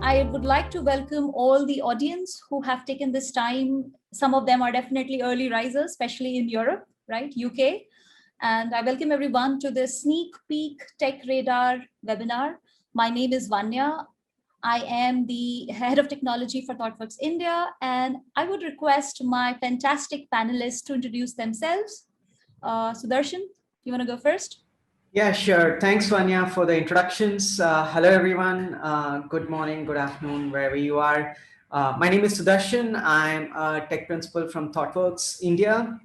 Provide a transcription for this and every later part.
I would like to welcome all the audience who have taken this time. Some of them are definitely early risers, especially in Europe, right, UK. And I welcome everyone to this sneak peek Tech Radar webinar. My name is Vanya. I am the head of technology for Thoughtworks India, and I would request my fantastic panelists to introduce themselves. Sudarshan, you want to go first? Yeah, sure. Thanks, Vanya, for the introductions. Hello, everyone. Good morning, good afternoon, wherever you are. My name is Sudarshan. I'm a tech principal from Thoughtworks India,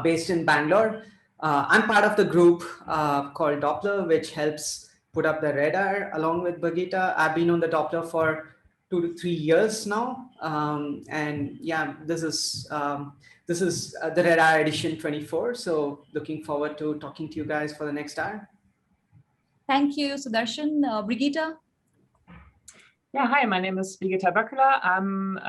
based in Bangalore. I'm part of the group called Doppler, which helps put up the radar along with Brigitta. I've been on the Doppler for 2 to 3 years now. And yeah, this is the radar edition 24. So looking forward to talking to you guys for the next hour. Thank you, Sudarshan. Brigitta? Yeah, hi, my name is Brigitta Böckler. I'm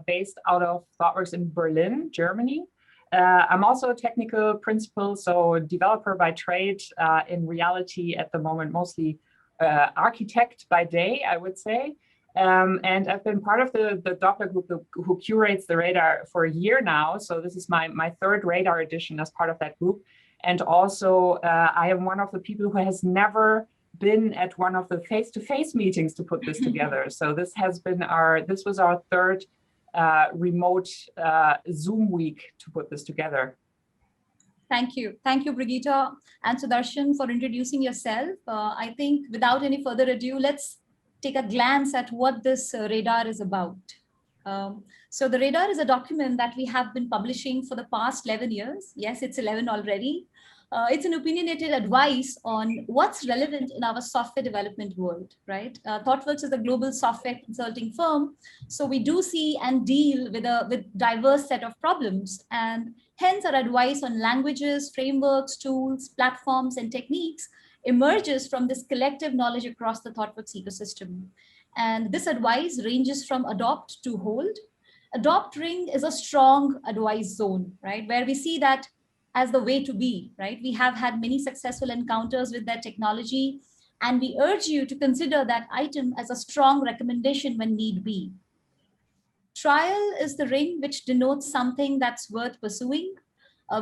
based out of Thoughtworks in Berlin, Germany. I'm also a technical principal, so developer by trade, in reality at the moment, mostly architect by day, I would say. And I've been part of the Doppler group who curates the radar for a year now. So this is my third radar edition as part of that group. And also I am one of the people who has never been at one of the face-to-face meetings to put this together. So this was our third remote Zoom week to put this together. Thank you, Brigitta and Sudarshan, for introducing yourself. I think without any further ado, let's take a glance at what this radar is about. So the radar is a document that we have been publishing for the past 11 years. Yes, it's 11 already. It's an opinionated advice on what's relevant in our software development world, right? Thoughtworks is a global software consulting firm. So we do see and deal with a diverse set of problems, and hence our advice on languages, frameworks, tools, platforms, and techniques emerges from this collective knowledge across the Thoughtworks ecosystem. And this advice ranges from adopt to hold. Adopt ring is a strong advice zone, right? Where we see that as the way to be, right? We have had many successful encounters with that technology, and we urge you to consider that item as a strong recommendation when need be. Trial is the ring which denotes something that's worth pursuing.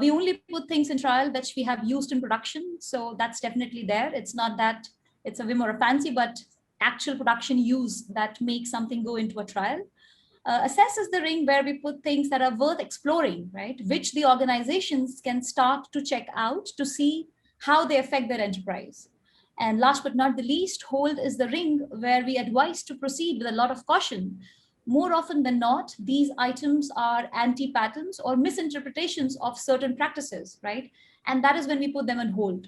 We only put things in trial which we have used in production. So that's definitely there. It's not that it's a whim or a fancy, but actual production use that makes something go into a trial. Assess is the ring where we put things that are worth exploring, right? Which the organizations can start to check out to see how they affect their enterprise. And last but not the least, hold is the ring where we advise to proceed with a lot of caution. More often than not, these items are anti-patterns or misinterpretations of certain practices, right? And that is when we put them on hold.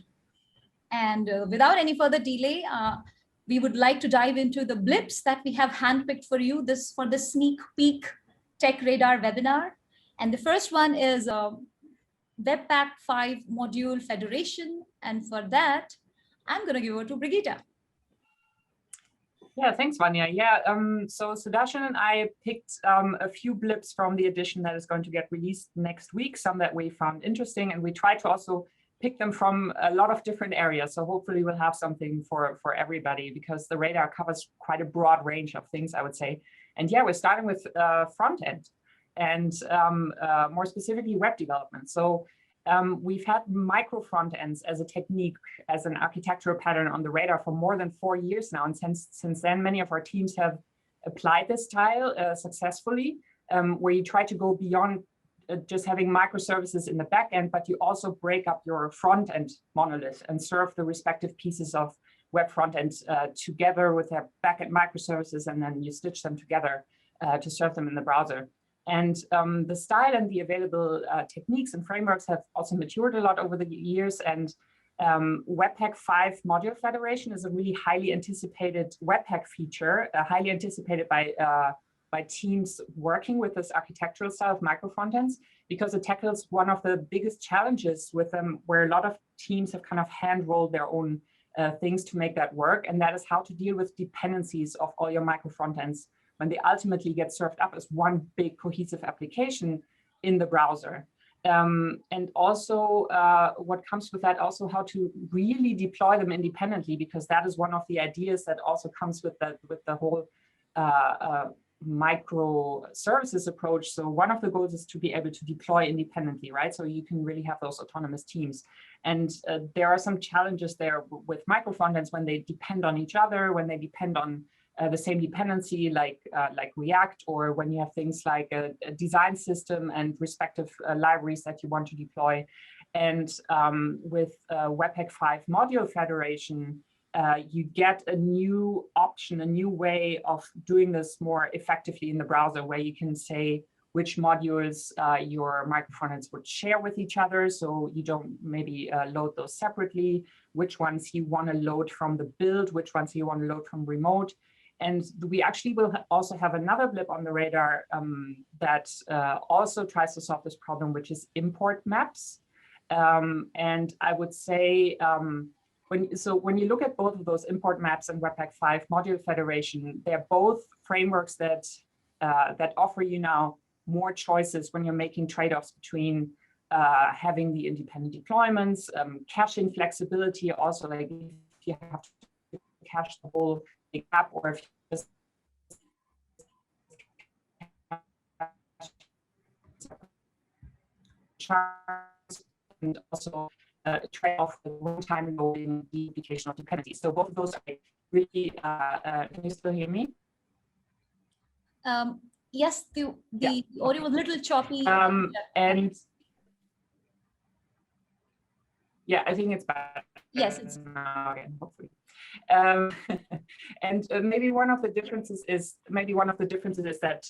And without any further delay, we would like to dive into the blips that we have handpicked for you for this sneak peek Tech Radar webinar. And the first one is Webpack 5 module federation. And for that, I'm going to give over to Brigitta. Yeah, thanks, Vanya. Yeah, so Sudarshan and I picked a few blips from the edition that is going to get released next week, some that we found interesting, and we tried to also pick them from a lot of different areas. So hopefully we'll have something for everybody, because the radar covers quite a broad range of things, I would say. And yeah, we're starting with front end and more specifically web development. So we've had micro front ends as a technique, as an architectural pattern on the radar for more than 4 years now. And since then, many of our teams have applied this style successfully, where you try to go beyond just having microservices in the back end, but you also break up your front end monolith and serve the respective pieces of web front end together with their back end microservices, and then you stitch them together to serve them in the browser. And the style and the available techniques and frameworks have also matured a lot over the years. And Webpack 5 module federation is a really highly anticipated Webpack feature, highly anticipated by teams working with this architectural style of micro frontends, because it tackles one of the biggest challenges with them, where a lot of teams have kind of hand-rolled their own things to make that work. And that is how to deal with dependencies of all your micro frontends when they ultimately get served up as one big cohesive application in the browser. And also what comes with that, also how to really deploy them independently, because that is one of the ideas that also comes with the whole microservices approach. So one of the goals is to be able to deploy independently, right? So you can really have those autonomous teams. And there are some challenges there with micro frontends when they depend on each other, when they depend on the same dependency like React, or when you have things like a design system and respective libraries that you want to deploy. And with Webpack 5 module federation, you get a new option, a new way of doing this more effectively in the browser, where you can say which modules your microfrontends would share with each other. So you don't maybe load those separately, which ones you want to load from the build, which ones you want to load from remote. And we actually will also have another blip on the radar that also tries to solve this problem, which is import maps. And I would say, when you look at both of those import maps and Webpack 5 module federation, they're both frameworks that offer you now more choices when you're making trade-offs between having the independent deployments, caching flexibility, also like if you have to cache the whole app, or if you just and also trade off the runtime loading, the application of dependencies. So both of those are really, can you still hear me? Yes, the audio was a little choppy. And yeah, I think it's better. Yes, it's now again, hopefully. And maybe one of the differences is that,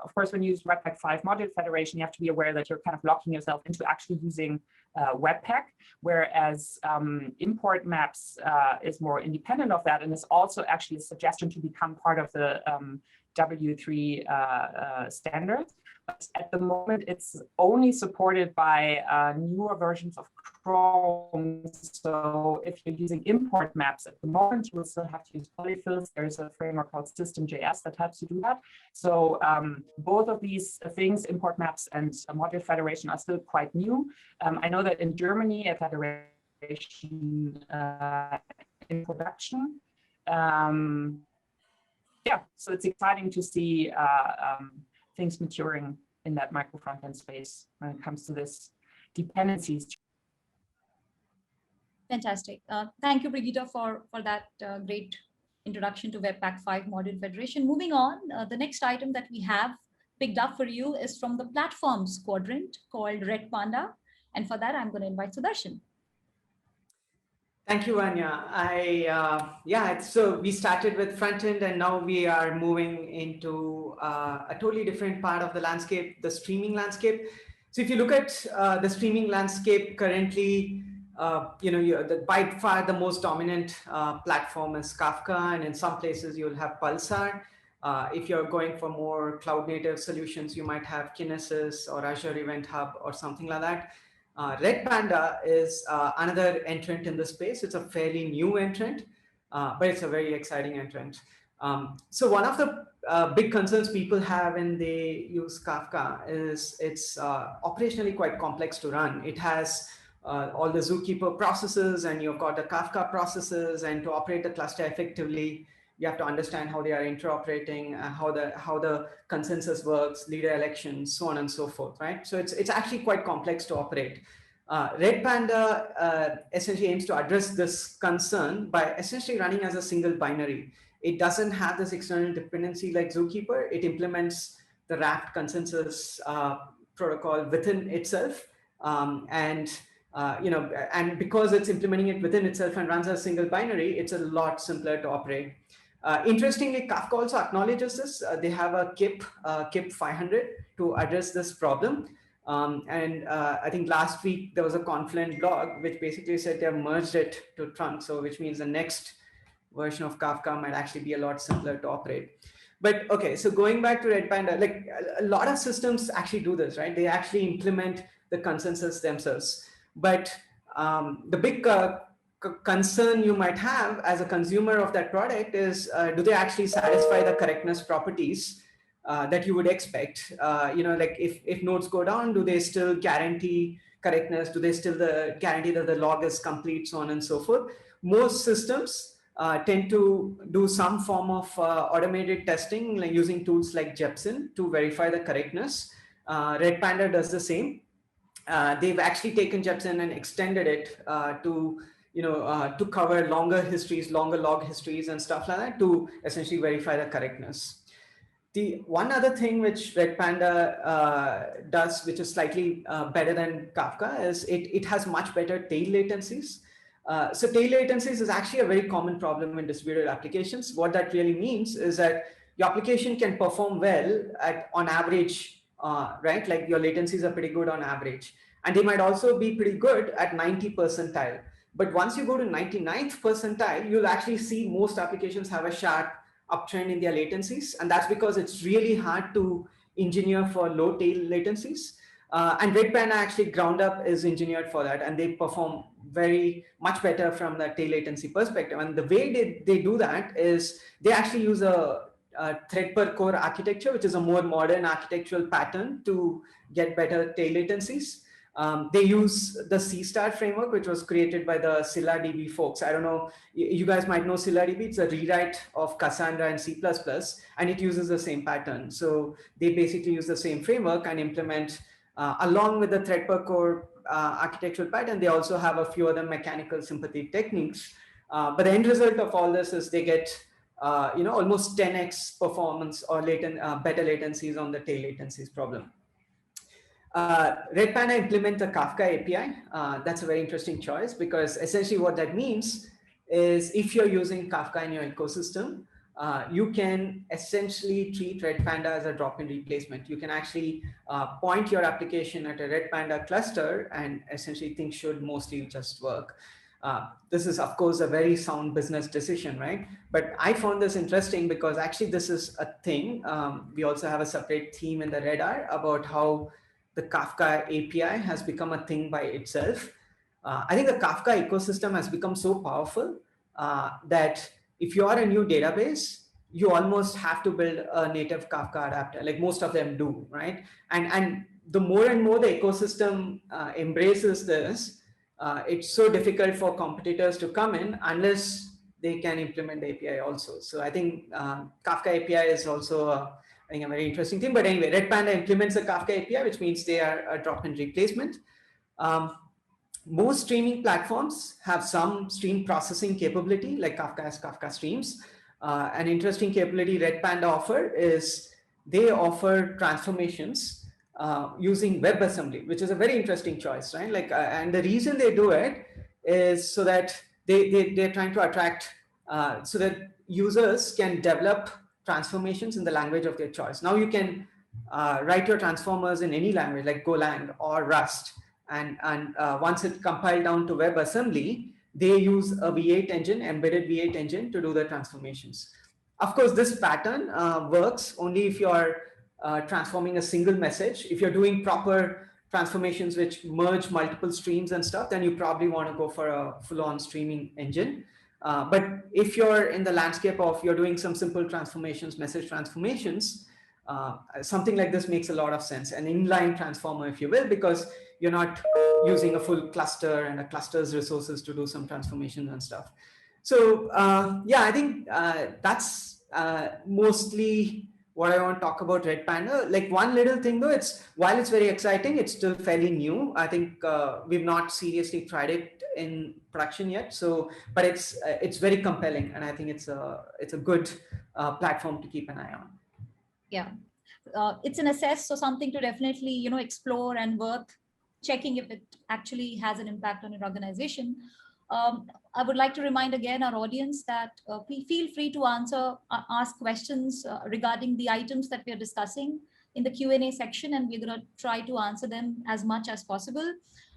of course, when you use Webpack 5 module federation, you have to be aware that you're kind of locking yourself into actually using Webpack, whereas import maps is more independent of that, and is also actually a suggestion to become part of the W3 standard. But at the moment, it's only supported by newer versions of Chrome. So if you're using import maps at the moment, you will still have to use polyfills. There's a framework called System.js that helps you do that. So both of these things, import maps and module federation, are still quite new. I know that in Germany, a federation in production. Yeah, so it's exciting to see things maturing in that micro frontend space when it comes to this dependencies. fantastic. Thank you, Brigitta, for that great introduction to Webpack 5 Module Federation. Moving on, the next item that we have picked up for you is from the platforms quadrant called Red Panda. And for that, I'm going to invite Sudarshan. Thank you, Anya. So we started with front end, and now we are moving into a totally different part of the landscape, the streaming landscape. So if you look at the streaming landscape currently, by far the most dominant platform is Kafka, and in some places you'll have Pulsar. If you're going for more cloud native solutions, you might have Kinesis or Azure Event Hub or something like that. Red Panda is another entrant in the space. It's a fairly new entrant, but it's a very exciting entrant. So one of the big concerns people have when they use Kafka is it's operationally quite complex to run. It has all the Zookeeper processes, and you've got the Kafka processes, and to operate the cluster effectively, you have to understand how they are interoperating, how the consensus works, leader elections, so on and so forth, right? So it's actually quite complex to operate. Red Panda essentially aims to address this concern by essentially running as a single binary. It doesn't have this external dependency like Zookeeper. It implements the wrapped consensus protocol within itself, and because it's implementing it within itself and runs as a single binary, it's a lot simpler to operate. Interestingly, Kafka also acknowledges this. They have a KIP 500 to address this problem. I think last week there was a Confluent blog which basically said they have merged it to trunk. So which means the next version of Kafka might actually be a lot simpler to operate. But okay, so going back to Red Panda, like a lot of systems actually do this, right? They actually implement the consensus themselves. But the big concern you might have as a consumer of that product is, do they actually satisfy the correctness properties that you would expect? Like if nodes go down, do they still guarantee correctness? Do they still guarantee that the log is complete, so on and so forth? Most systems tend to do some form of automated testing, like using tools like Jepsen to verify the correctness. Red Panda does the same. They've actually taken Jepsen and extended it to cover longer histories, longer log histories and stuff like that to essentially verify the correctness. The one other thing which Red Panda does, which is slightly better than Kafka, is it has much better tail latencies. So tail latencies is actually a very common problem in distributed applications. What that really means is that your application can perform well on average, right? Like your latencies are pretty good on average. And they might also be pretty good at 90 percentile. But once you go to 99th percentile, you'll actually see most applications have a sharp uptrend in their latencies. And that's because it's really hard to engineer for low tail latencies. And Red Panda actually ground up is engineered for that, and they perform very much better from the tail latency perspective. And the way they do that is they actually use a thread per core architecture, which is a more modern architectural pattern to get better tail latencies. They use the C-star framework, which was created by the ScyllaDB folks. I don't know, you guys might know ScyllaDB. It's a rewrite of Cassandra and C++, and it uses the same pattern. So they basically use the same framework and implement, along with the thread per core architectural pattern, they also have a few other mechanical sympathy techniques. But the end result of all this is they get almost 10x performance or better latencies on the tail latencies problem. Red Panda implements the Kafka API. That's a very interesting choice, because essentially what that means is if you're using Kafka in your ecosystem, you can essentially treat Red Panda as a drop-in replacement. You can actually point your application at a Red Panda cluster, and essentially things should mostly just work. This is, of course, a very sound business decision, right? But I found this interesting because actually this is a thing. We also have a separate theme in the Radar about how the Kafka API has become a thing by itself. I think the Kafka ecosystem has become so powerful that if you are a new database, you almost have to build a native Kafka adapter, like most of them do, right? And the more and more the ecosystem embraces this, it's so difficult for competitors to come in unless they can implement the API also. So I think Kafka API is also I think a very interesting thing. But anyway, Red Panda implements the Kafka API, which means they are a drop-in replacement. Most streaming platforms have some stream processing capability, like Kafka has Kafka Streams. An interesting capability Red Panda offer is they offer transformations using WebAssembly, which is a very interesting choice, right? Like, and the reason they do it is so that they're trying to attract, so that users can develop transformations in the language of their choice. Now you can write your transformers in any language like Golang or Rust. And once it's compiled down to WebAssembly, they use a V8 engine, embedded V8 engine to do the transformations. Of course, this pattern works only if you're transforming a single message. If you're doing proper transformations which merge multiple streams and stuff, then you probably want to go for a full-on streaming engine. But if you're in the landscape of you're doing some simple transformations, message transformations, something like this makes a lot of sense. An inline transformer, if you will, because you're not using a full cluster and a cluster's resources to do some transformations and stuff. So yeah, I think that's mostly what I want to talk about Red Panda. Like one little thing though, while it's very exciting, it's still fairly new. I think we've not seriously tried it in production yet. So, but it's very compelling, and I think it's a good platform to keep an eye on. Yeah, it's an assess, so something to definitely explore and worth checking if it actually has an impact on your organization. I would like to remind again our audience that feel free to ask questions regarding the items that we are discussing in the Q&A section, and we're going to try to answer them as much as possible.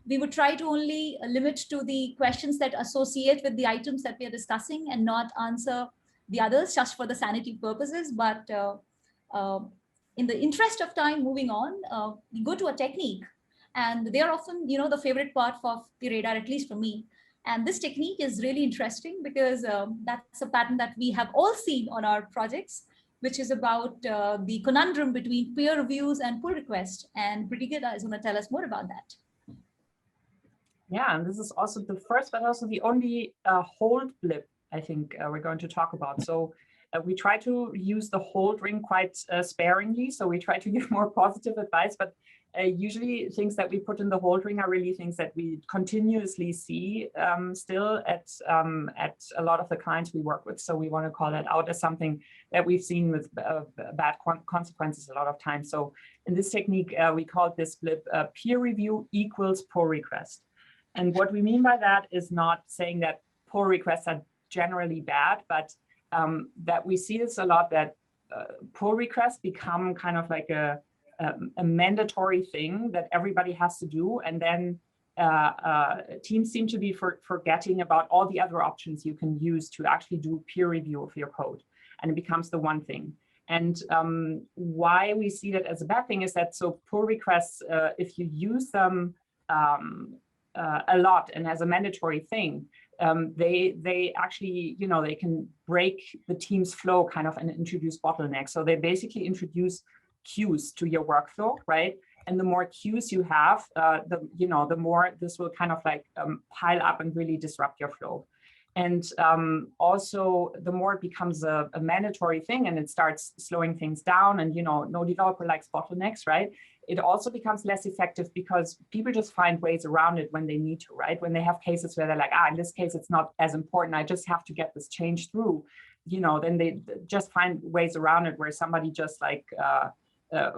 We would try to only limit to the questions that associate with the items that we are discussing and not answer the others just for the sanity purposes. But in the interest of time, moving on, we go to a technique, and they are often, the favorite part of the radar, at least for me. And this technique is really interesting because that's a pattern that we have all seen on our projects, which is about the conundrum between peer reviews and pull requests. And Brigitta is going to tell us more about that. Yeah, and this is also the first, but also the only hold blip I think we're going to talk about. So we try to use the hold ring quite sparingly. So we try to give more positive advice, but usually things that we put in the hold ring are really things that we continuously see still at a lot of the clients we work with. So we want to call that out as something that we've seen with bad consequences a lot of times. So in this technique, we call this blip peer review equals pull request. And what we mean by that is not saying that pull requests are generally bad, but that we see this a lot, that pull requests become kind of like a mandatory thing that everybody has to do. And then teams seem to be forgetting about all the other options you can use to actually do peer review of your code. And it becomes the one thing. And why we see that as a bad thing is that, so pull requests, if you use them a lot and as a mandatory thing, they actually, they can break the team's flow kind of and introduce bottlenecks. So they basically introduce queues to your workflow, right? And the more queues you have, the more this will kind of like pile up and really disrupt your flow. And also, the more it becomes a mandatory thing and it starts slowing things down, and no developer likes bottlenecks, right? It also becomes less effective because people just find ways around it when they need to, right? When they have cases where they're like, in this case, it's not as important, I just have to get this change through, then they just find ways around it where somebody just like,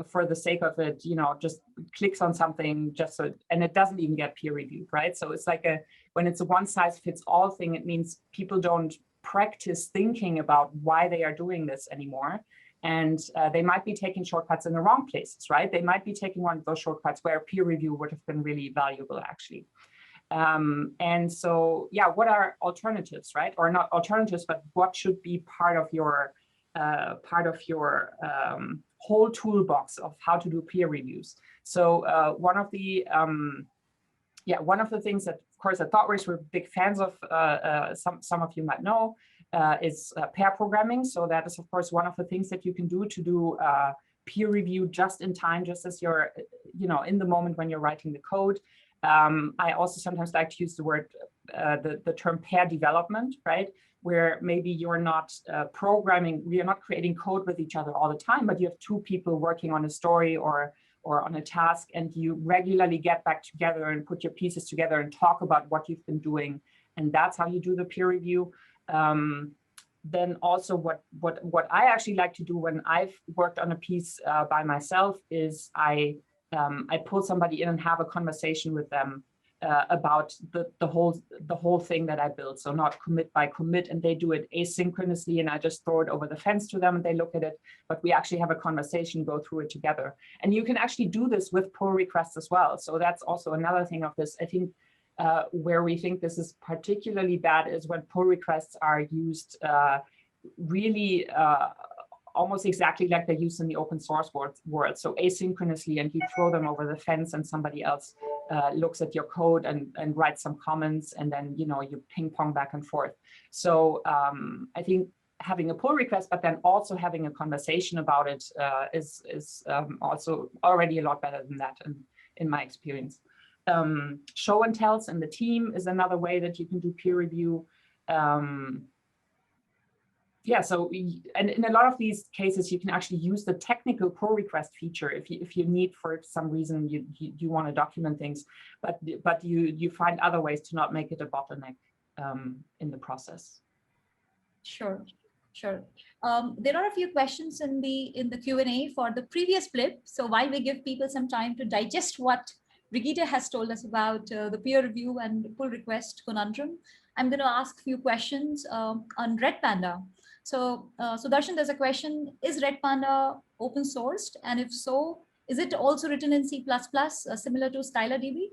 for the sake of it, just clicks on something and it doesn't even get peer reviewed, right? So it's like when it's a one size fits all thing, it means people don't practice thinking about why they are doing this anymore. And they might be taking shortcuts in the wrong places, right? They might be taking one of those shortcuts where peer review would have been really valuable, actually. And so, what are alternatives, right? Or not alternatives, but what should be part of your whole toolbox of how to do peer reviews. So one of the things that, of course, at Thoughtworks we're big fans of, some of you might know, is pair programming. So that is, of course, one of the things that you can do to do peer review just in time, just as you're, in the moment when you're writing the code. I also sometimes like to use the word, the term pair development, right? Where maybe you're not you're not creating code with each other all the time, but you have two people working on a story or on a task, and you regularly get back together and put your pieces together and talk about what you've been doing. And that's how you do the peer review. Then also what I actually like to do when I've worked on a piece by myself is I pull somebody in and have a conversation with them about the whole thing that I built. So not commit by commit, and they do it asynchronously, and I just throw it over the fence to them and they look at it, but we actually have a conversation, go through it together. And you can actually do this with pull requests as well. So that's also another thing of this. I think where we think this is particularly bad is when pull requests are used really almost exactly like they're used in the open source world. So asynchronously, and you throw them over the fence and somebody else looks at your code and writes some comments, and then you ping pong back and forth. So I think having a pull request, but then also having a conversation about it is also already a lot better than that in my experience. Show and tells in the team is another way that you can do peer review. So and in a lot of these cases, you can actually use the technical pull request feature if you need, for some reason you want to document things, but you find other ways to not make it a bottleneck in the process. Sure. There are a few questions in the Q&A for the previous blip. So while we give people some time to digest what Brigitta has told us about the peer review and pull request conundrum, I'm going to ask a few questions on Red Panda. So Darshan, there's a question: is Red Panda open sourced? And if so, is it also written in C++, similar to StylerDB?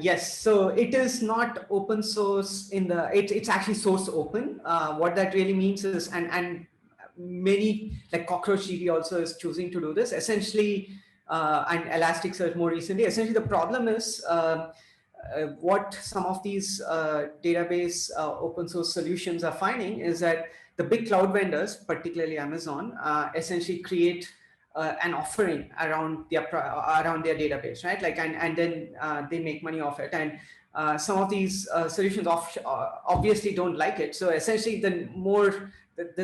Yes, so it is not open source it's actually source open. What that really means is, and many, like CockroachDB also is choosing to do this, essentially, and Elasticsearch more recently. Essentially, the problem is what some of these database open source solutions are finding is that the big cloud vendors, particularly Amazon, essentially create an offering around their database, right? Like, and then they make money off it. And some of these solutions obviously don't like it. So essentially, the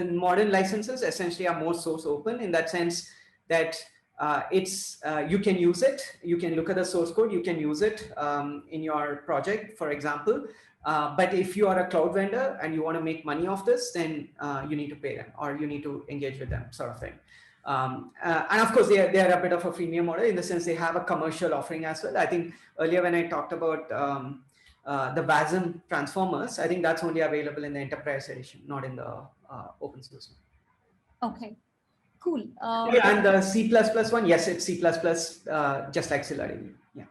modern licenses essentially are more source open in that sense that you can use it, you can look at the source code, you can use it in your project, for example. But if you are a cloud vendor and you want to make money off this, then you need to pay them or you need to engage with them, sort of thing. And of course, they are a bit of a freemium model in the sense they have a commercial offering as well. I think earlier when I talked about the WASM transformers, I think that's only available in the enterprise edition, not in the open source one. Okay, cool. Yeah, and the C++ one, yes, it's C++, just like ScyllaDB. Yeah.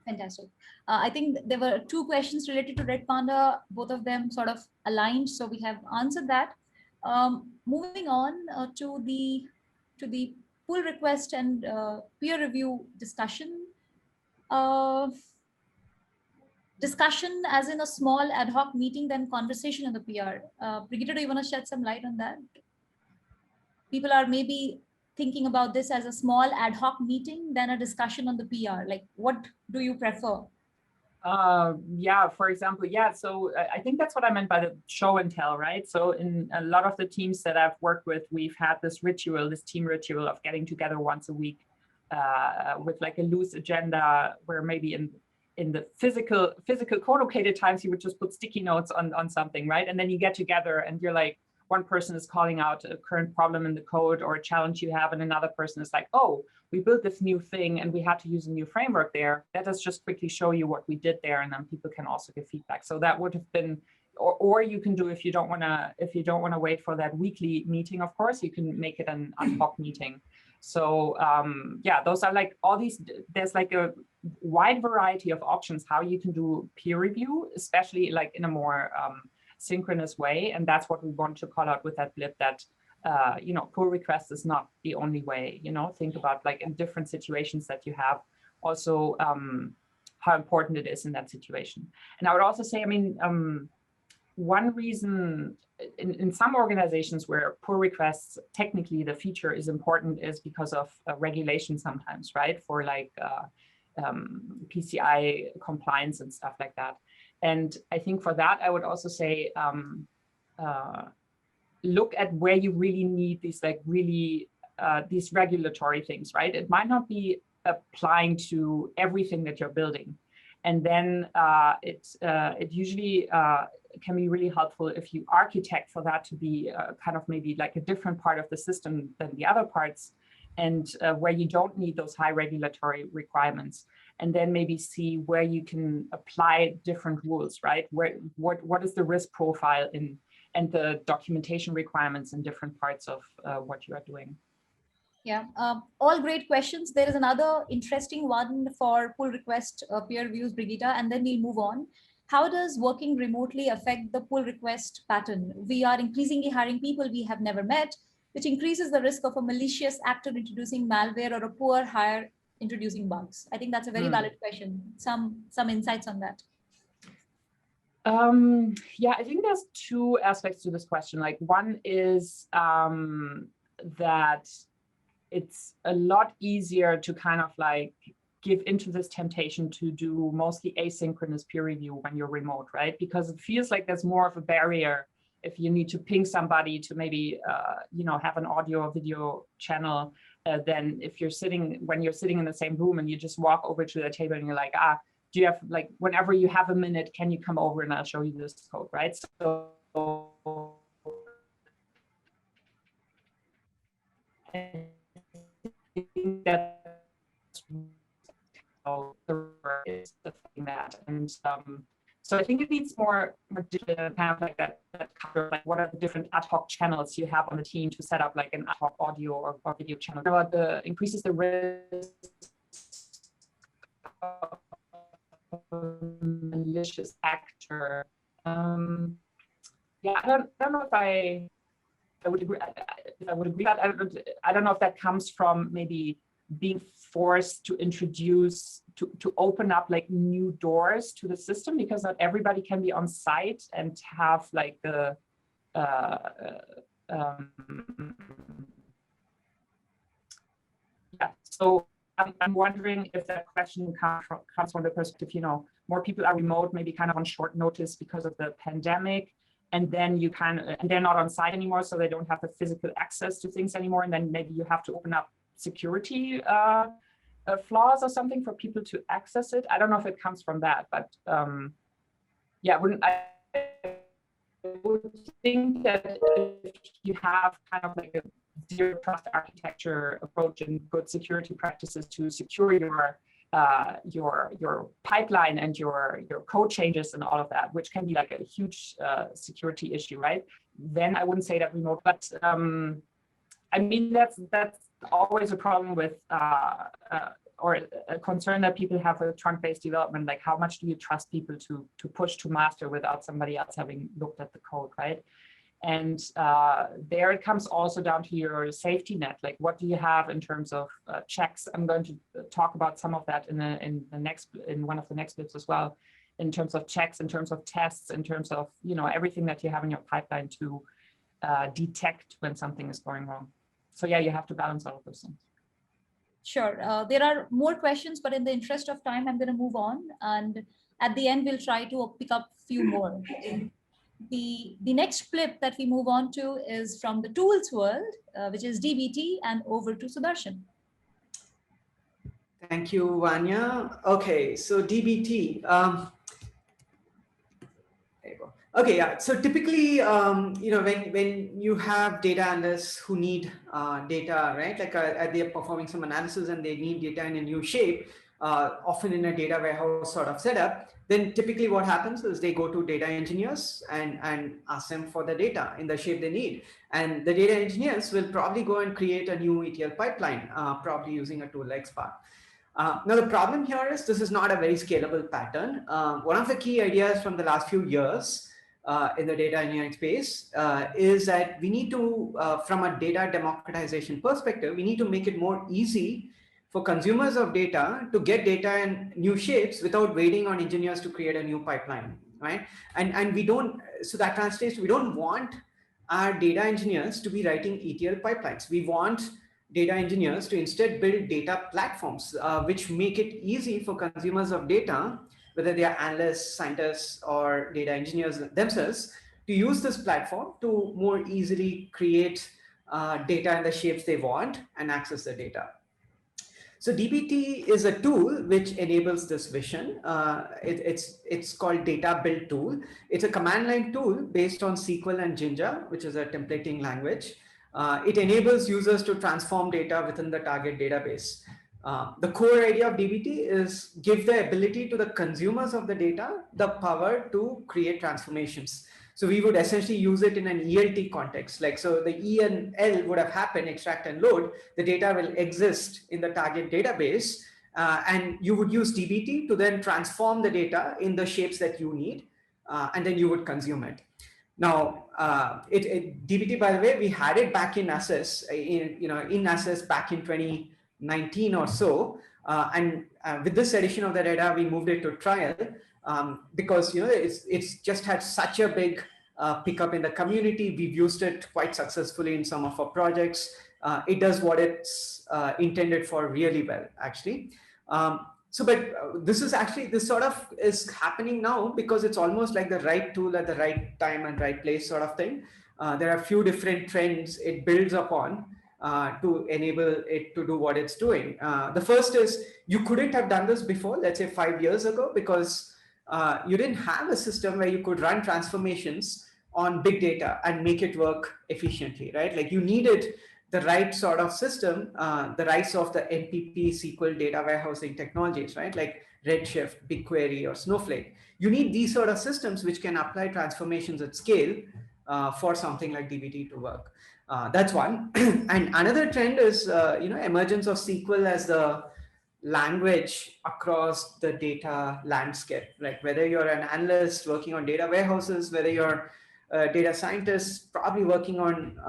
Fantastic. I think there were 2 questions related to Red Panda, both of them sort of aligned, so we have answered that. Moving on to the pull request and peer review discussion. Discussion as in a small ad hoc meeting, then conversation in the PR. Brigitta, do you want to shed some light on that? People are maybe thinking about this as a small ad hoc meeting, then a discussion on the PR. Like, what do you prefer? Yeah, for example, yeah. So I think that's what I meant by the show and tell, right? So in a lot of the teams that I've worked with, we've had this ritual, this team ritual of getting together once a week with like a loose agenda where maybe in the physical co-located times, you would just put sticky notes on something, right? And then you get together and you're like, one person is calling out a current problem in the code or a challenge you have, and another person is like, oh, we built this new thing and we had to use a new framework there. Let us just quickly show you what we did there, and then people can also give feedback. So that would have been, or you can do, if you don't want to wait for that weekly meeting, of course, you can make it an ad hoc meeting. So yeah, those are like all these, there's like a wide variety of options how you can do peer review, especially like in a more synchronous way. And that's what we want to call out with that blip, that you know, pull request is not the only way. You know, think about like in different situations that you have, also how important it is in that situation. And I would also say, I mean, one reason in some organizations where pull requests, technically the feature is important is because of regulation sometimes, right? For like PCI compliance and stuff like that. And I think for that, I would also say, look at where you really need these like really, these regulatory things, right? It might not be applying to everything that you're building. And then it usually can be really helpful if you architect for that to be kind of maybe like a different part of the system than the other parts, and where you don't need those high regulatory requirements. And then maybe see where you can apply different rules, right? What is the risk profile in, and the documentation requirements in different parts of what you are doing. Yeah, all great questions. There is another interesting one for pull request peer reviews, Brigitta, and then we'll move on. How does working remotely affect the pull request pattern? We are increasingly hiring people we have never met, which increases the risk of a malicious actor introducing malware or a poor hire introducing bugs. I think that's a very valid question. Some insights on that. Yeah, I think there's 2 aspects to this question. Like, one is that it's a lot easier to kind of like give into this temptation to do mostly asynchronous peer review when you're remote, right? Because it feels like there's more of a barrier if you need to ping somebody to maybe, you know, have an audio or video channel, than if you're when you're sitting in the same room and you just walk over to the table and you're like, do you have, like, whenever you have a minute, can you come over and I'll show you this code, right? So I think that's how the is the thing that, and so I think it needs more kind of like that cover, like what are the different ad hoc channels you have on the team to set up like an ad hoc audio or video channel. About the increases the risk of malicious actor. Yeah, I don't know if I would agree. I would agree that I don't know if that comes from maybe being forced to introduce, to open up like new doors to the system, because not everybody can be on site and have like the yeah. So I'm wondering if that question comes from the perspective, you know, more people are remote, maybe kind of on short notice because of the pandemic. And then and they're not on site anymore, so they don't have the physical access to things anymore. And then maybe you have to open up security flaws or something for people to access it. I don't know if it comes from that, but yeah, I would think that if you have kind of like a zero trust architecture approach and good security practices to secure your pipeline and your code changes and all of that, which can be like a huge security issue, right? Then I wouldn't say that remote, but I mean that's always a problem with or a concern that people have with trunk-based development, like how much do you trust people to push to master without somebody else having looked at the code, right? And there it comes also down to your safety net, like what do you have in terms of checks? I'm going to talk about some of that in one of the next bits as well, in terms of checks, in terms of tests, in terms of everything that you have in your pipeline to detect when something is going wrong. So yeah, you have to balance all of those things. Sure. There are more questions, but in the interest of time, I'm going to move on. And at the end, we'll try to pick up a few more. The next clip that we move on to is from the tools world, which is DBT, and over to Sudarshan. Thank you, Vanya. Okay, so DBT. There you go. Okay, yeah. So typically, when you have data analysts who need data, right? Like they're performing some analysis and they need data in a new shape, often in a data warehouse sort of setup, then typically what happens is they go to data engineers and ask them for the data in the shape they need. And the data engineers will probably go and create a new ETL pipeline, probably using a tool like Spark. Now, the problem here is this is not a very scalable pattern. One of the key ideas from the last few years in the data engineering space is that we need to, from a data democratization perspective, we need to make it more easy for consumers of data to get data in new shapes without waiting on engineers to create a new pipeline, right? And we don't, so that translates, we don't want our data engineers to be writing ETL pipelines. We want data engineers to instead build data platforms, which make it easy for consumers of data, whether they are analysts, scientists, or data engineers themselves, to use this platform to more easily create data in the shapes they want and access the data. So DBT is a tool which enables this vision. It's called Data Build Tool. It's a command line tool based on SQL and Jinja, which is a templating language. It enables users to transform data within the target database. The core idea of DBT is give the ability to the consumers of the data the power to create transformations. So we would essentially use it in an ELT context. Like, so the E and L would have happened, extract and load. The data will exist in the target database. And you would use DBT to then transform the data in the shapes that you need. And then you would consume it. Now, DBT, by the way, we had it back in Assess, in Assess back in 2019 or so. And with this edition of the data, we moved it to trial. Because it's just had such a big pickup in the community. We've used it quite successfully in some of our projects. It does what it's intended for really well, actually. But this sort of is happening now because it's almost like the right tool at the right time and right place sort of thing. There are a few different trends it builds upon to enable it to do what it's doing. The first is you couldn't have done this before, let's say 5 years ago, because you didn't have a system where you could run transformations on big data and make it work efficiently, right? Like you needed the right sort of system, the rise of the NPP SQL data warehousing technologies, right? Like Redshift, BigQuery, or Snowflake. You need these sort of systems which can apply transformations at scale for something like DBT to work. That's one. And another trend is, emergence of SQL as the language across the data landscape. Like whether you're an analyst working on data warehouses, whether you're a data scientist probably working on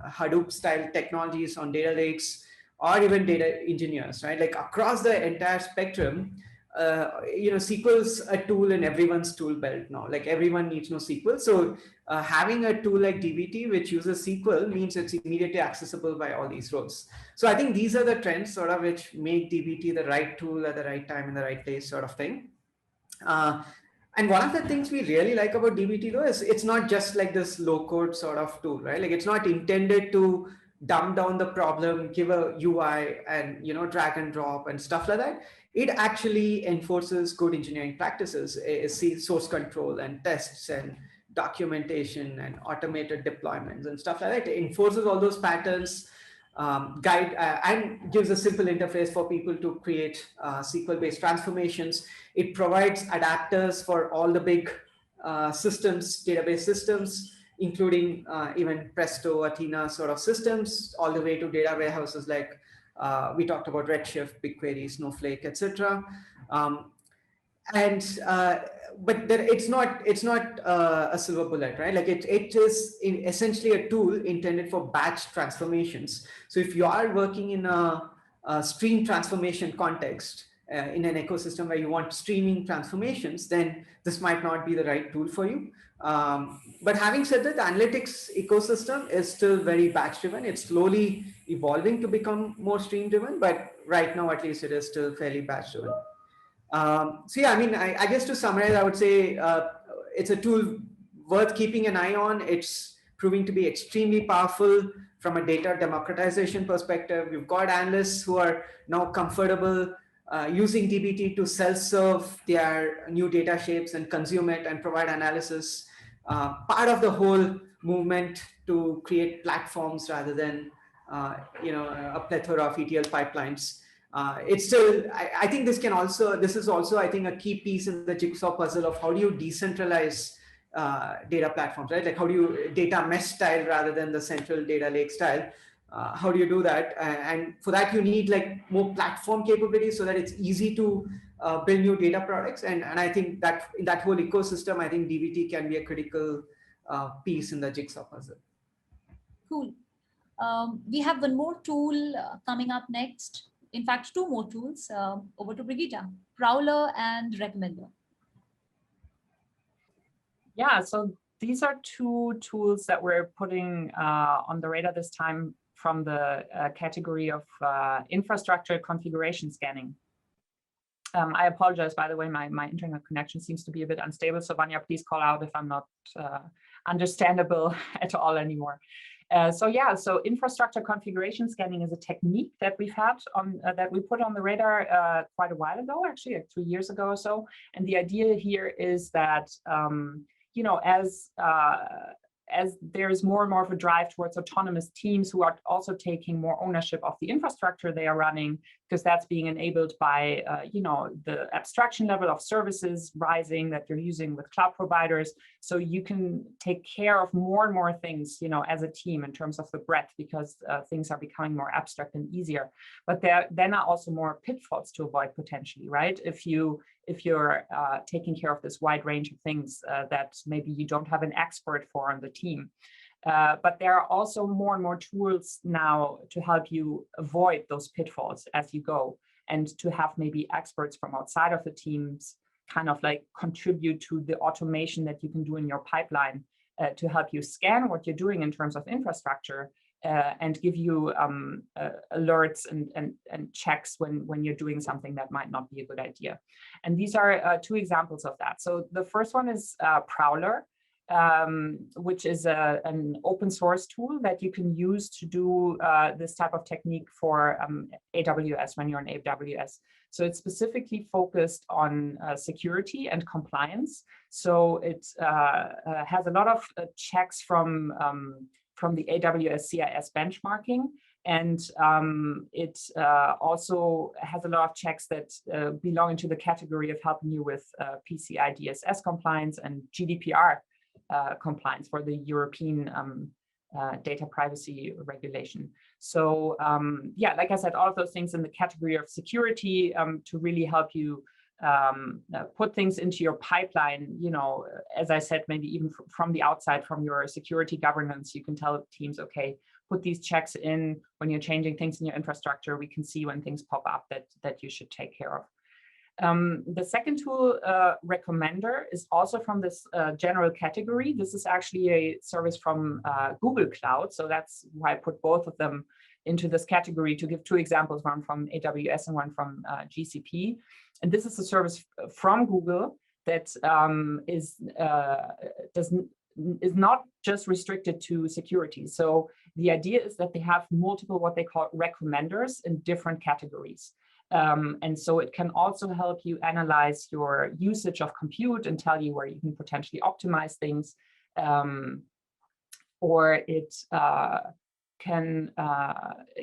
Hadoop style technologies on data lakes, or even data engineers, right? Like across the entire spectrum, SQL's a tool in everyone's tool belt now. Like everyone needs to know SQL. So having a tool like DBT, which uses SQL, means it's immediately accessible by all these roles. So I think these are the trends sort of which make DBT the right tool at the right time in the right place sort of thing. And one of the things we really like about DBT though is it's not just like this low code sort of tool, right? Like it's not intended to dumb down the problem, give a UI and, you know, drag and drop and stuff like that. It actually enforces good engineering practices, source control and tests and documentation and automated deployments and stuff like that. It enforces all those patterns, guide and gives a simple interface for people to create SQL-based transformations. It provides adapters for all the big systems, database systems, including even Presto, Athena sort of systems, all the way to data warehouses like we talked about Redshift, BigQuery, Snowflake, etc. And but it's not a silver bullet, right? Like it is essentially a tool intended for batch transformations. So if you are working in a stream transformation context in an ecosystem where you want streaming transformations, then this might not be the right tool for you. But having said that, the analytics ecosystem is still very batch driven. It's slowly evolving to become more stream driven, but right now at least it is still fairly batch driven. So yeah, I mean, I guess to summarize, I would say it's a tool worth keeping an eye on. It's proving to be extremely powerful from a data democratization perspective. We've got analysts who are now comfortable using DBT to self-serve their new data shapes and consume it and provide analysis. Part of the whole movement to create platforms rather than a plethora of ETL pipelines. It's still, I think this is also, I think, a key piece in the jigsaw puzzle of how do you decentralize data platforms, right? Like how do you data mesh style rather than the central data lake style? How do you do that? And for that, you need like more platform capabilities so that it's easy to build new data products. And I think that in that whole ecosystem, I think DBT can be a critical piece in the jigsaw puzzle. Cool. We have one more tool coming up next. In fact, two more tools. Over to Brigitta, Prowler and Recommender. Yeah, so these are two tools that we're putting on the radar this time from the category of infrastructure configuration scanning. I apologize, by the way, my internet connection seems to be a bit unstable. So Vanya, please call out if I'm not understandable at all anymore. So infrastructure configuration scanning is a technique that we've had on that we put on the radar quite a while ago, actually, like 3 years ago or so. And the idea here is that as there's more and more of a drive towards autonomous teams who are also taking more ownership of the infrastructure they are running, because that's being enabled by the abstraction level of services rising that you're using with cloud providers. So you can take care of more and more things, as a team in terms of the breadth, because things are becoming more abstract and easier. But there then are also more pitfalls to avoid potentially, right? If you're taking care of this wide range of things that maybe you don't have an expert for on the team. But there are also more and more tools now to help you avoid those pitfalls as you go, and to have maybe experts from outside of the teams kind of like contribute to the automation that you can do in your pipeline to help you scan what you're doing in terms of infrastructure and give you alerts and checks when you're doing something that might not be a good idea. And these are two examples of that. So the first one is Prowler, which is an open source tool that you can use to do this type of technique for AWS when you're in AWS. So it's specifically focused on security and compliance. So it has a lot of checks from the AWS CIS benchmarking. And it also has a lot of checks that belong into the category of helping you with PCI DSS compliance and GDPR compliance for the European data privacy regulation. So like I said, all of those things in the category of security to really help you put things into your pipeline. As I said, maybe even from the outside, from your security governance, you can tell teams, okay, put these checks in when you're changing things in your infrastructure. We can see when things pop up that you should take care of. The second tool, Recommender, is also from this general category. This is actually a service from Google Cloud. So that's why I put both of them into this category to give two examples, one from AWS and one from GCP. And this is a service from Google that is not just restricted to security. So the idea is that they have multiple what they call recommenders in different categories. And so it can also help you analyze your usage of compute and tell you where you can potentially optimize things. Or it can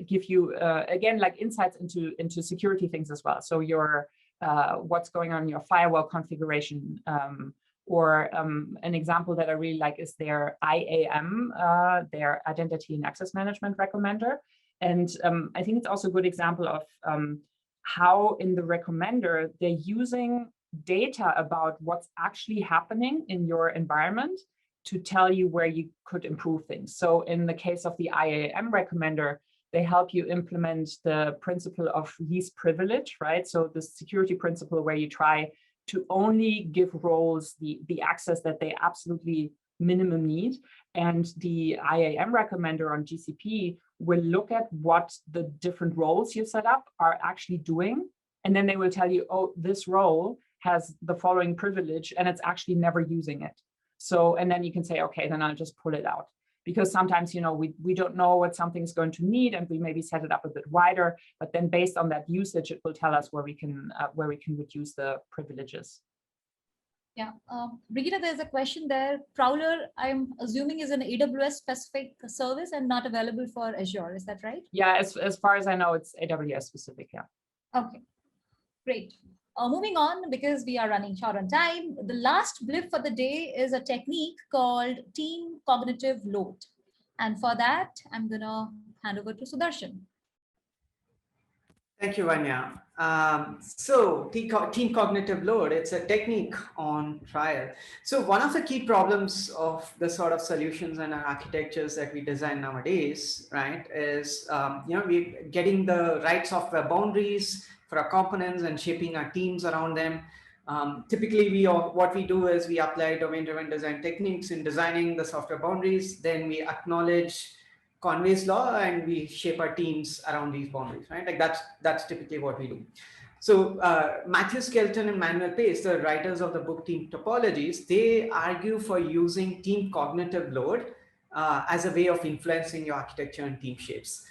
give you, again, like insights into security things as well. So your what's going on in your firewall configuration. Or an example that I really like is their IAM, their Identity and Access Management Recommender. And I think it's also a good example of how in the recommender, they're using data about what's actually happening in your environment to tell you where you could improve things. So in the case of the IAM recommender, they help you implement the principle of least privilege, right? So the security principle where you try to only give roles the access that they absolutely minimum need. And the IAM recommender on GCP will look at what the different roles you set up are actually doing. And then they will tell you, oh, this role has the following privilege and it's actually never using it. So, and then you can say, okay, then I'll just pull it out. Because sometimes, you know, we don't know what something's going to need and we maybe set it up a bit wider, but then based on that usage, it will tell us where we can reduce the privileges. Yeah, Brigitta, there's a question there. Prowler, I'm assuming, is an AWS specific service and not available for Azure. Is that right? Yeah, as far as I know, it's AWS specific. Yeah. Okay, great. Moving on, because we are running short on time, the last blip for the day is a technique called team cognitive load. And for that, I'm going to hand over to Sudarshan. Thank you, Vanya. So team cognitive load, it's a technique on trial. So one of the key problems of the sort of solutions and architectures that we design nowadays, right, is, we're getting the right software boundaries for our components and shaping our teams around them. Typically, what we do is we apply domain-driven design techniques in designing the software boundaries. Then we acknowledge Conway's law and we shape our teams around these boundaries, right? Like that's typically what we do. So Matthew Skelton and Manuel Pace, the writers of the book Team Topologies, they argue for using team cognitive load as a way of influencing your architecture and team shapes.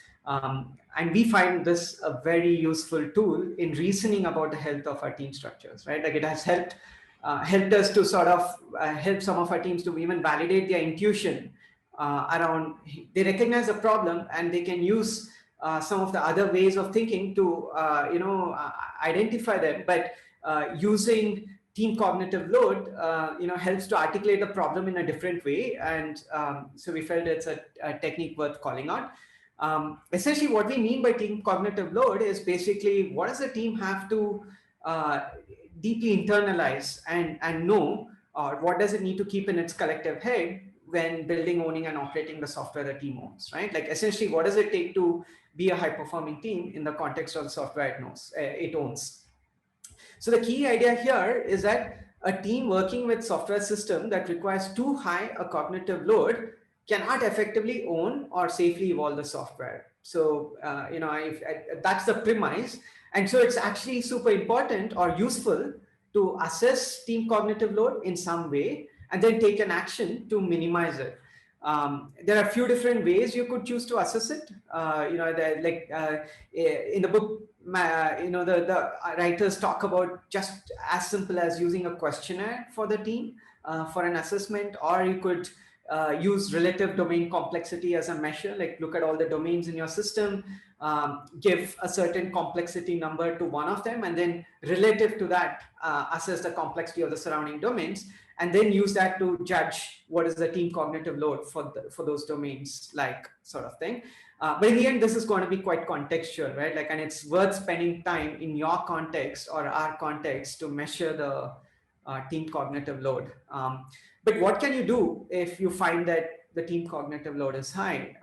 And we find this a very useful tool in reasoning about the health of our team structures, right? Like it has helped us to sort of help some of our teams to even validate their intuition around, they recognize a problem and they can use some of the other ways of thinking to, identify them. But using team cognitive load, helps to articulate the problem in a different way. And so we felt it's a technique worth calling out. Essentially, what we mean by team cognitive load is basically what does the team have to deeply internalize and know, or what does it need to keep in its collective head when building, owning, and operating the software the team owns, right? Like essentially, what does it take to be a high-performing team in the context of the software it owns? So the key idea here is that a team working with software system that requires too high a cognitive load cannot effectively own or safely evolve the software. So, that's the premise. And so it's actually super important or useful to assess team cognitive load in some way and then take an action to minimize it. There are a few different ways you could choose to assess it. In the book, the writers talk about just as simple as using a questionnaire for the team for an assessment, or you could use relative domain complexity as a measure, like look at all the domains in your system, give a certain complexity number to one of them, and then relative to that, assess the complexity of the surrounding domains, and then use that to judge what is the team cognitive load for those domains, like sort of thing. But in the end, this is going to be quite contextual, right? Like, and it's worth spending time in your context or our context to measure the team cognitive load. But what can you do if you find that the team cognitive load is high?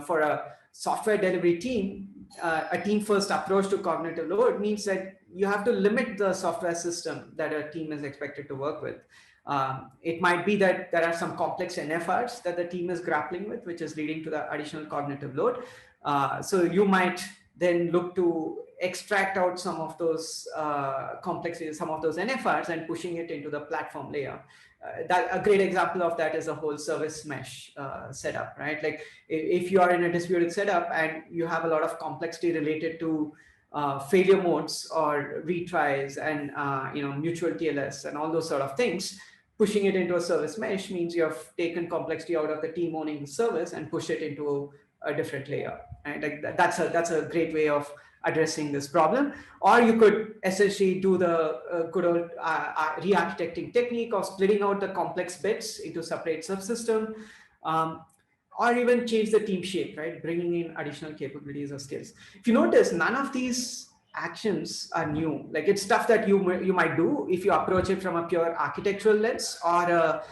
For a software delivery team, a team-first approach to cognitive load means that you have to limit the software system that a team is expected to work with. It might be that there are some complex NFRs that the team is grappling with, which is leading to the additional cognitive load. So you might then look to extract out some of those complexities, some of those NFRs, and pushing it into the platform layer. That a great example of that is a whole service mesh setup, right? Like if you are in a distributed setup and you have a lot of complexity related to failure modes or retries and mutual TLS and all those sort of things, pushing it into a service mesh means you have taken complexity out of the team owning the service and push it into a different layer. Right? Like that's a great way of addressing this problem. Or you could essentially do the good old re-architecting technique of splitting out the complex bits into separate subsystem, or even change the team shape, right? Bringing in additional capabilities or skills. If you notice, none of these actions are new. Like it's stuff that you might do if you approach it from a pure architectural lens or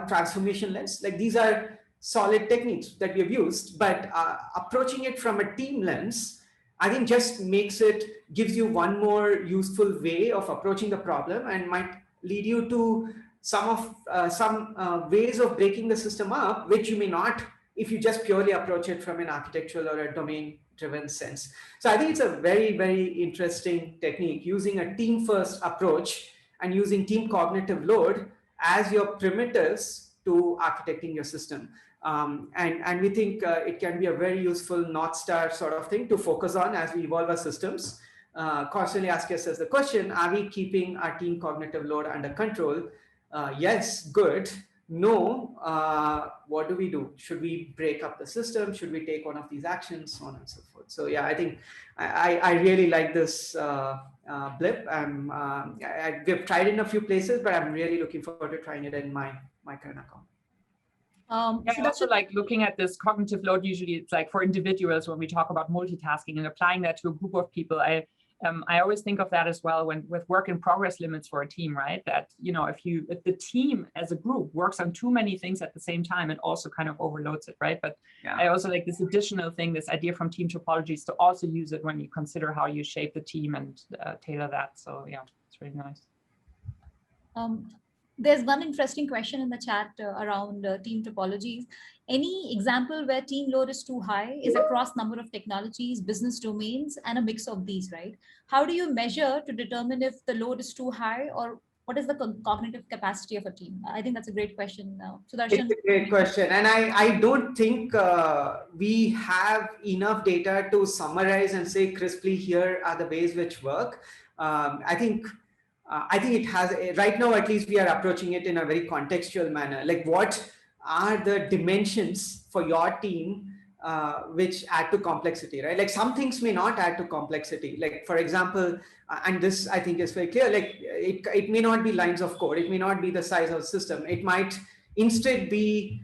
transformation lens. Like these are solid techniques that we've used, but approaching it from a team lens, I think just gives you one more useful way of approaching the problem and might lead you to some ways of breaking the system up, which you may not if you just purely approach it from an architectural or a domain-driven sense. So I think it's a very, very interesting technique, using a team-first approach and using team cognitive load as your primitives to architecting your system. And we think it can be a very useful North Star sort of thing to focus on as we evolve our systems. Constantly ask yourselves the question, are we keeping our team cognitive load under control? Yes, good. No, what do we do? Should we break up the system? Should we take one of these actions? So on and so forth. So yeah, I think I really like this blip. We've tried it in a few places, but I'm really looking forward to trying it in my current account. I also like looking at this cognitive load. Usually it's like for individuals when we talk about multitasking and applying that to a group of people. I always think of that as well with work in progress limits for a team, right? That, if the team as a group works on too many things at the same time, it also kind of overloads it, right? But yeah. I also like this additional thing, this idea from team topologies to also use it when you consider how you shape the team and tailor that. So yeah, it's really nice. There's one interesting question in the chat around team topologies. Any example where team load is too high is across number of technologies, business domains, and a mix of these, right? How do you measure to determine if the load is too high, or what is the cognitive capacity of a team? I think that's a great question. Sudarshan. It's a great question. And I don't think we have enough data to summarize and say crisply, here are the ways which work. I think it has, right now at least, we are approaching it in a very contextual manner. Like, what are the dimensions for your team which add to complexity, right? Like some things may not add to complexity. Like, for example, and this I think is very clear, like it may not be lines of code. It may not be the size of the system. It might instead be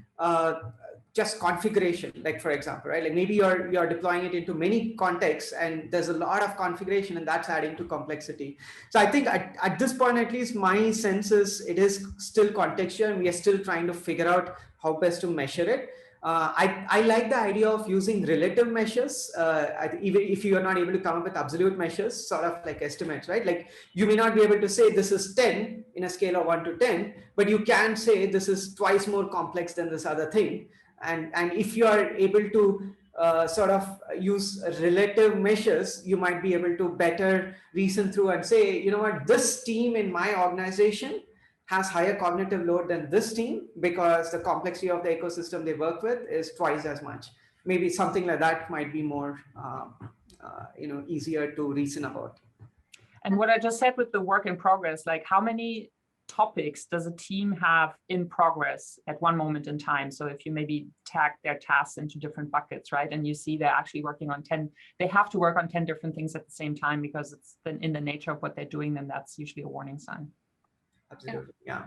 just configuration, like for example, right? Like maybe you're deploying it into many contexts and there's a lot of configuration and that's adding to complexity. So I think at this point, at least my sense is it is still contextual and we are still trying to figure out how best to measure it. I like the idea of using relative measures, even if you are not able to come up with absolute measures, sort of like estimates, right? Like you may not be able to say this is 10 in a scale of 1 to 10, but you can say this is twice more complex than this other thing. And if you are able to sort of use relative measures, you might be able to better reason through and say, you know what, this team in my organization has higher cognitive load than this team because the complexity of the ecosystem they work with is twice as much. Maybe something like that might be more, easier to reason about. And what I just said with the work in progress, like how many topics does a team have in progress at one moment in time? So if you maybe tag their tasks into different buckets, right? And you see they're actually working on 10, they have to work on 10 different things at the same time because it's in the nature of what they're doing, then that's usually a warning sign. Absolutely, yeah.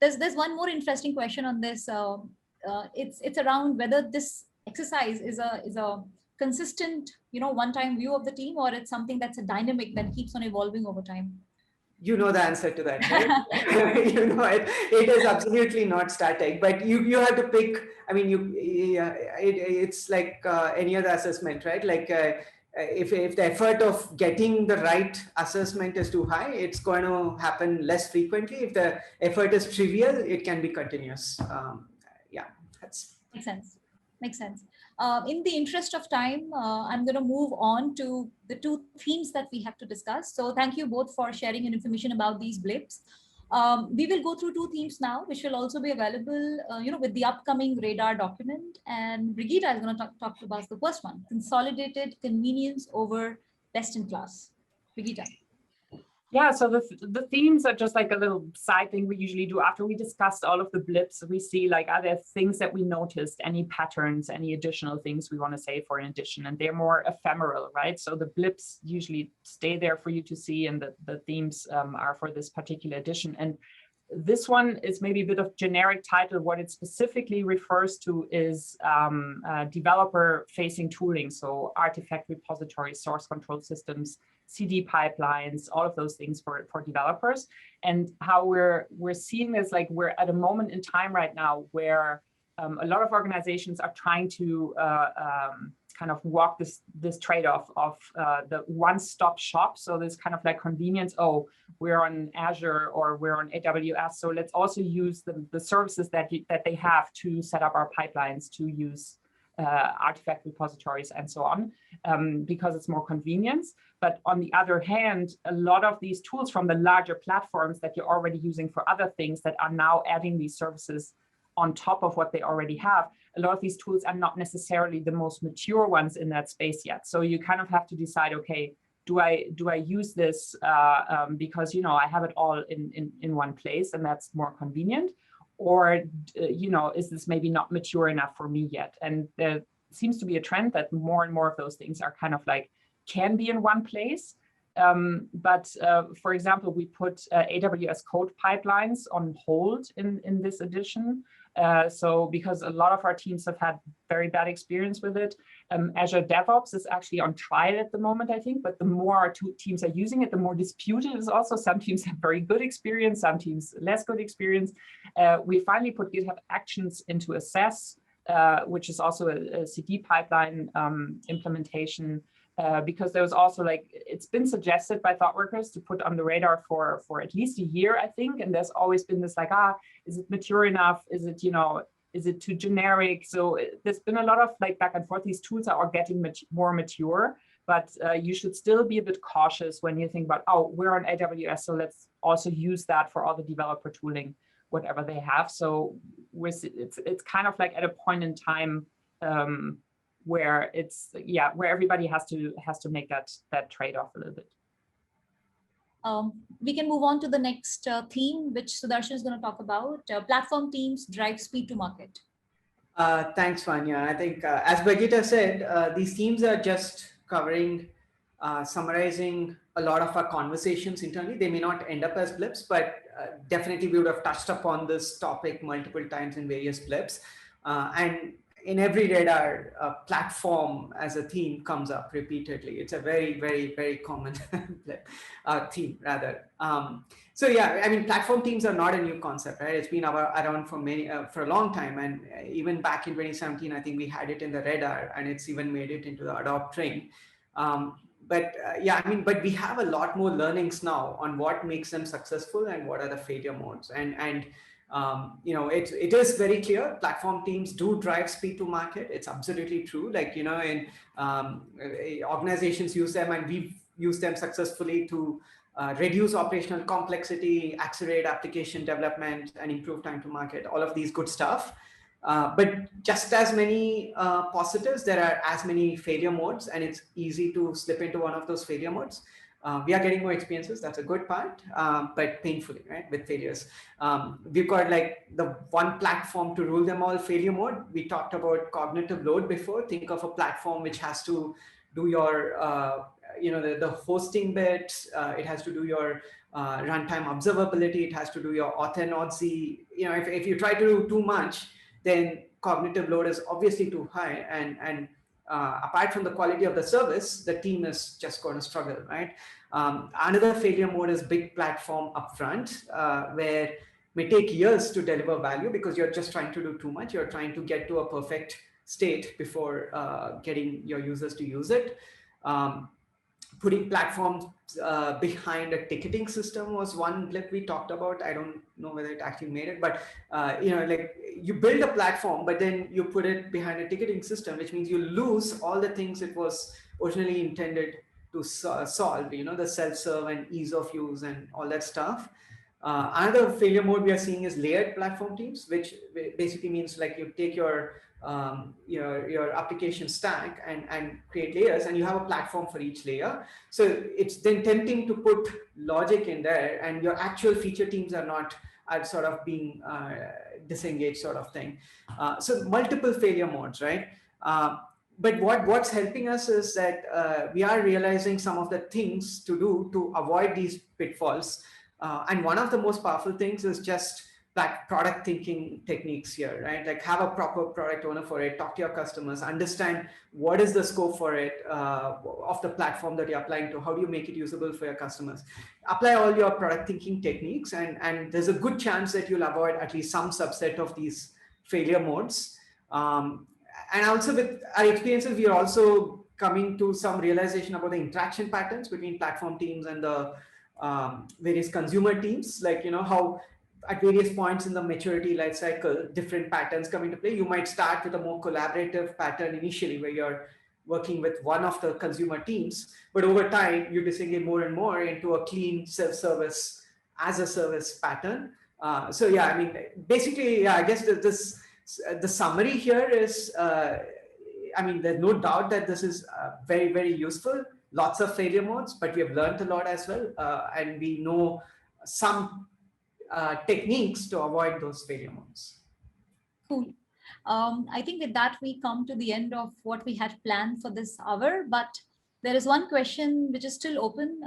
There's one more interesting question on this. It's around whether this exercise is a consistent, one-time view of the team, or it's something that's a dynamic that keeps on evolving over time. You know the answer to that, right? It is absolutely not static, but you have to pick. I mean, it's like any other assessment, right? Like if the effort of getting the right assessment is too high, it's going to happen less frequently. If the effort is trivial, it can be continuous. Yeah, that's makes sense. Makes sense. In the interest of time, I'm going to move on to the two themes that we have to discuss. So thank you both for sharing your information about these blips. We will go through two themes now, which will also be available, with the upcoming radar document. And Brigitta is going to talk about the first one: consolidated convenience over best in class. Brigitta. Yeah, so the themes are just like a little side thing we usually do after we discussed all of the blips. We see like, are there things that we noticed, any patterns, any additional things we want to say for an edition, and they're more ephemeral, right? So the blips usually stay there for you to see, and the themes are for this particular edition. And this one is maybe a bit of generic title. What it specifically refers to is developer-facing tooling, so artifact repositories, source control systems, CD pipelines, all of those things for developers. And how we're seeing this, like we're at a moment in time right now where a lot of organizations are trying to kind of walk this trade-off of the one-stop shop. So this kind of like convenience, oh, we're on Azure or we're on AWS, so let's also use the services that they have to set up our pipelines, to use artifact repositories and so on, because it's more convenience. But on the other hand, a lot of these tools from the larger platforms that you're already using for other things that are now adding these services on top of what they already have, a lot of these tools are not necessarily the most mature ones in that space yet. So you kind of have to decide, okay, do I use this because I have it all in one place and that's more convenient, or is this maybe not mature enough for me yet? And there seems to be a trend that more and more of those things are kind of like can be in one place. But for example, we put AWS code pipelines on hold in this edition. So because a lot of our teams have had very bad experience with it. Azure DevOps is actually on trial at the moment, I think, but the more our teams are using it, the more disputed it is also. Some teams have very good experience, some teams less good experience. We finally put GitHub Actions into Assess, which is also a CD pipeline implementation, because there was also like, it's been suggested by Thoughtworkers to put on the radar for at least a year, I think. And there's always been this like, is it mature enough? Is it, is it too generic? So there's been a lot of like back and forth. These tools are getting more mature, but you should still be a bit cautious when you think about, oh, we're on AWS, so let's also use that for all the developer tooling, whatever they have. So it's kind of like at a point in time where where everybody has to make that trade-off a little bit. We can move on to the next theme, which Sudarshan is going to talk about. Platform teams drive speed to market. Thanks, Vanya. I think, as Brigitta said, these themes are just covering, summarizing a lot of our conversations internally. They may not end up as blips, but definitely we would have touched upon this topic multiple times in various blips. And in every radar, platform as a theme comes up repeatedly. It's a very, very, very common theme, rather. So yeah, I mean, platform teams are not a new concept, right? It's been around for a long time, and even back in 2017, I think we had it in the radar, and it's even made it into the adopt train. But we have a lot more learnings now on what makes them successful and what are the failure modes, and it is very clear platform teams do drive speed to market. It's absolutely true. Like, in organizations use them, and we've used them successfully to reduce operational complexity, accelerate application development, and improve time to market, all of these good stuff. But just as many positives, there are as many failure modes, and it's easy to slip into one of those failure modes. We are getting more experiences. That's a good part, but painfully, right? With failures. We've got like the one platform to rule them all failure mode. We talked about cognitive load before. Think of a platform which has to do your, the hosting bit. It has to do your runtime observability. It has to do your auth-and-OZ. If you try to do too much, then cognitive load is obviously too high. And apart from the quality of the service, the team is just going to struggle, right? Another failure mode is big platform upfront, where it may take years to deliver value because you're just trying to do too much. You're trying to get to a perfect state before getting your users to use it. putting platforms behind a ticketing system was one blip we talked about. I don't know whether it actually made it, but like you build a platform, but then you put it behind a ticketing system, which means you lose all the things it was originally intended to solve, the self-serve and ease of use and all that stuff. Another failure mode we are seeing is layered platform teams, which basically means like you take your application stack and create layers, and you have a platform for each layer. So it's then tempting to put logic in there, and your actual feature teams are sort of being disengaged, sort of thing. So multiple failure modes, right? But what's helping us is that we are realizing some of the things to do to avoid these pitfalls. And one of the most powerful things is just like product thinking techniques here, right? Like have a proper product owner for it, talk to your customers, understand what is the scope for it, of the platform that you're applying to, how do you make it usable for your customers? Apply all your product thinking techniques, and there's a good chance that you'll avoid at least some subset of these failure modes. And also with our experiences, we are also coming to some realization about the interaction patterns between platform teams and the various consumer teams, like, how at various points in the maturity life cycle, different patterns come into play. You might start with a more collaborative pattern initially where you're working with one of the consumer teams, but over time you disengage more and more into a clean self-service as a service pattern. So yeah, I mean, basically, yeah, I guess the summary here is, I mean, there's no doubt that this is very, very useful. Lots of failure modes, but we have learned a lot as well. And we know some techniques to avoid those failure modes. Cool. I think with that, we come to the end of what we had planned for this hour, but there is one question which is still open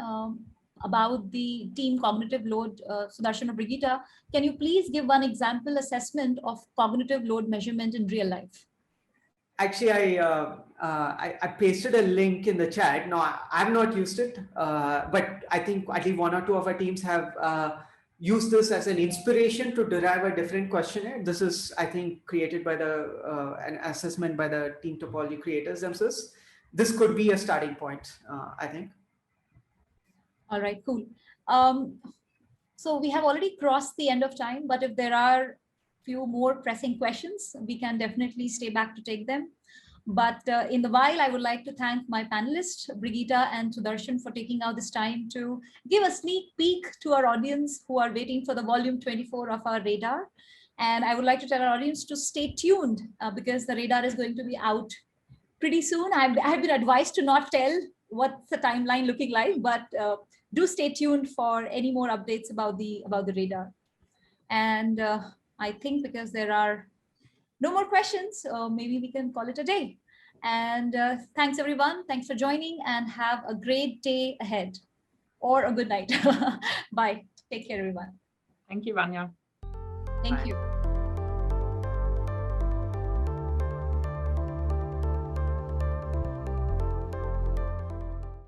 about the team cognitive load. Sudarshan or Brigitta, can you please give one example assessment of cognitive load measurement in real life? Actually, I pasted a link in the chat. No, I've not used it, but I think at least one or two of our teams have used this as an inspiration to derive a different questionnaire. This is, I think, created by an assessment by the team topology creators themselves. This could be a starting point, I think. All right, cool. So we have already crossed the end of time, but if there are few more pressing questions, we can definitely stay back to take them. But in the while, I would like to thank my panelists, Brigitta and Sudarshan, for taking out this time to give a sneak peek to our audience who are waiting for the volume 24 of our radar. And I would like to tell our audience to stay tuned because the radar is going to be out pretty soon. I've been advised to not tell what's the timeline looking like, but do stay tuned for any more updates about the radar. And I think because there are no more questions, maybe we can call it a day. And thanks everyone. Thanks for joining and have a great day ahead or a good night. Bye. Take care, everyone. Thank you, Vanya. Thank you.